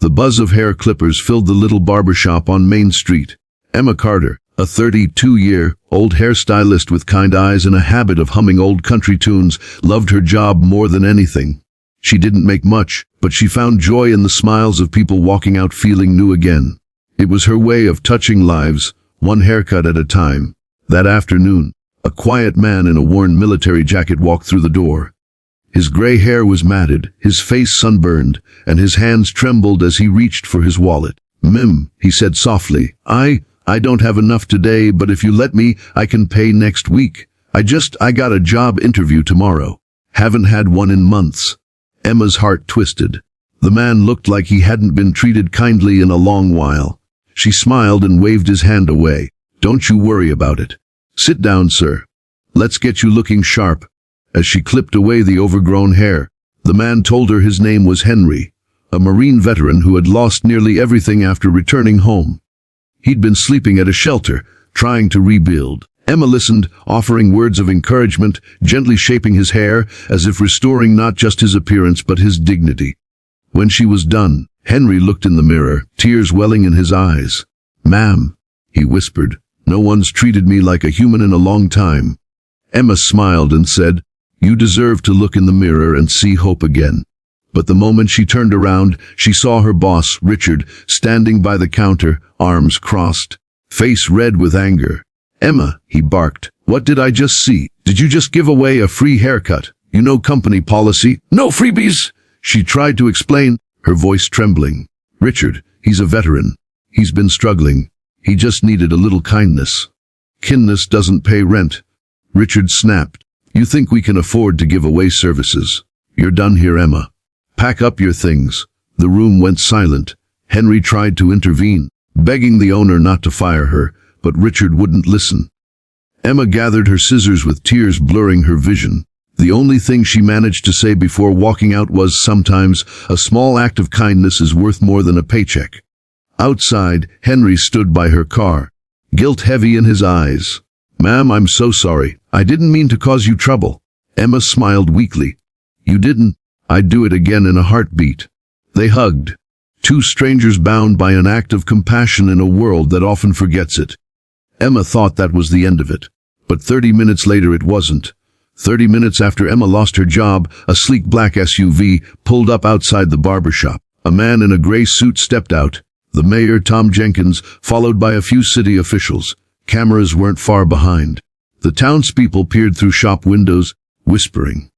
The buzz of hair clippers filled the little barber shop on Main Street. Emma Carter, a 32-year-old hairstylist with kind eyes and a habit of humming old country tunes, loved her job more than anything. She didn't make much, but she found joy in the smiles of people walking out feeling new again. It was her way of touching lives, one haircut at a time. That afternoon, a quiet man in a worn military jacket walked through the door. His gray hair was matted, his face sunburned, and his hands trembled as he reached for his wallet. He said softly, I don't have enough today, but if you let me, I can pay next week. I got a job interview tomorrow. Haven't had one in months." Emma's heart twisted. The man looked like he hadn't been treated kindly in a long while. She smiled and waved his hand away. "Don't you worry about it. Sit down, sir. Let's get you looking sharp." As she clipped away the overgrown hair, the man told her his name was Henry, a Marine veteran who had lost nearly everything after returning home. He'd been sleeping at a shelter, trying to rebuild. Emma listened, offering words of encouragement, gently shaping his hair, as if restoring not just his appearance but his dignity. When she was done, Henry looked in the mirror, tears welling in his eyes. "Ma'am," he whispered, "no one's treated me like a human in a long time." Emma smiled and said, "You deserve to look in the mirror and see hope again." But the moment she turned around, she saw her boss, Richard, standing by the counter, arms crossed, face red with anger. "Emma," he barked, "what did I just see? Did you just give away a free haircut? You know company policy." "No freebies," she tried to explain, her voice trembling. "Richard, he's a veteran. He's been struggling. He just needed a little kindness." "Kindness doesn't pay rent," Richard snapped. "You think we can afford to give away services? You're done here, Emma. Pack up your things." The room went silent. Henry tried to intervene, begging the owner not to fire her, but Richard wouldn't listen. Emma gathered her scissors with tears blurring her vision. The only thing she managed to say before walking out was, "Sometimes a small act of kindness is worth more than a paycheck." Outside, Henry stood by her car, guilt heavy in his eyes. "Ma'am, I'm so sorry. I didn't mean to cause you trouble." Emma smiled weakly. "You didn't. I'd do it again in a heartbeat." They hugged, two strangers bound by an act of compassion in a world that often forgets it. Emma thought that was the end of it. But 30 minutes later it wasn't. 30 minutes after Emma lost her job, a sleek black SUV pulled up outside the barber shop. A man in a gray suit stepped out. The mayor, Tom Jenkins, followed by a few city officials. Cameras weren't far behind. The townspeople peered through shop windows, whispering.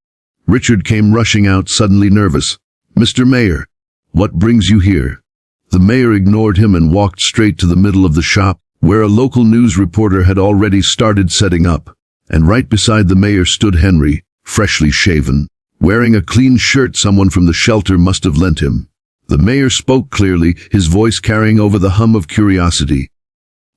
Richard came rushing out, suddenly nervous. "Mr. Mayor, what brings you here?" The mayor ignored him and walked straight to the middle of the shop, where a local news reporter had already started setting up. And right beside the mayor stood Henry, freshly shaven, wearing a clean shirt someone from the shelter must have lent him. The mayor spoke clearly, his voice carrying over the hum of curiosity.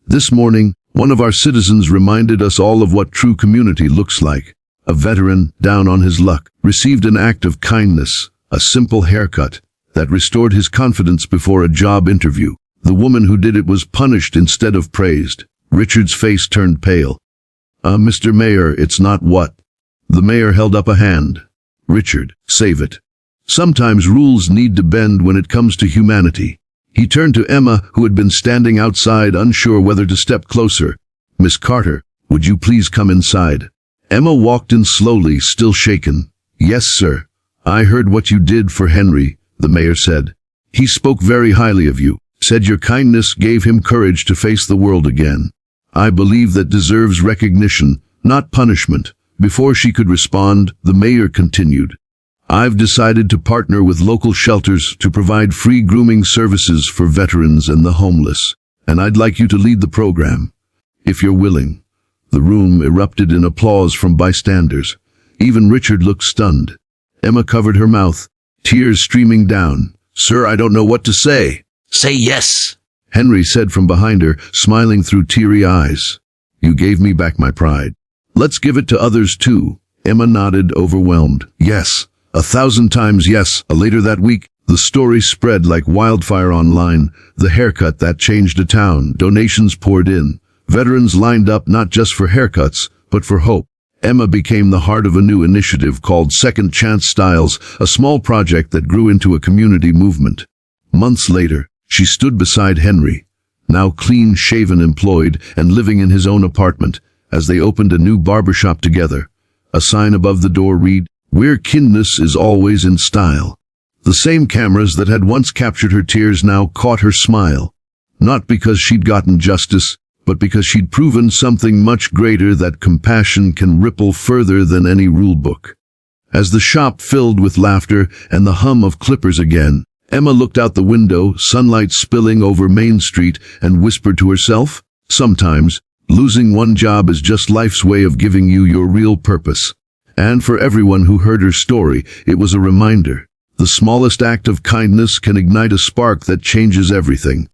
"This morning, one of our citizens reminded us all of what true community looks like. A veteran, down on his luck, received an act of kindness, a simple haircut, that restored his confidence before a job interview. The woman who did it was punished instead of praised." Richard's face turned pale. Mr. Mayor, it's not what." The mayor held up a hand. "Richard, save it. Sometimes rules need to bend when it comes to humanity." He turned to Emma, who had been standing outside, unsure whether to step closer. "Miss Carter, would you please come inside?" Emma walked in slowly, still shaken. "Yes, sir. I heard what you did for Henry," the mayor said. "He spoke very highly of you, said your kindness gave him courage to face the world again. I believe that deserves recognition, not punishment." Before she could respond, the mayor continued. "I've decided to partner with local shelters to provide free grooming services for veterans and the homeless, and I'd like you to lead the program, if you're willing." The room erupted in applause from bystanders. Even Richard looked stunned. Emma covered her mouth, tears streaming down. "Sir, I don't know what to say." "Say yes," Henry said from behind her, smiling through teary eyes. "You gave me back my pride. Let's give it to others too." Emma nodded, overwhelmed. "Yes, 1,000 times yes." Later that week, the story spread like wildfire online. The haircut that changed a town. Donations poured in. Veterans lined up not just for haircuts, but for hope. Emma became the heart of a new initiative called Second Chance Styles, a small project that grew into a community movement. Months later, she stood beside Henry, now clean-shaven, employed, and living in his own apartment, as they opened a new barbershop together. A sign above the door read, "Where kindness is always in style." The same cameras that had once captured her tears now caught her smile. Not because she'd gotten justice, but because she'd proven something much greater, that compassion can ripple further than any rule book. As the shop filled with laughter and the hum of clippers again, Emma looked out the window, sunlight spilling over Main Street, and whispered to herself, "Sometimes, losing one job is just life's way of giving you your real purpose." And for everyone who heard her story, it was a reminder. The smallest act of kindness can ignite a spark that changes everything.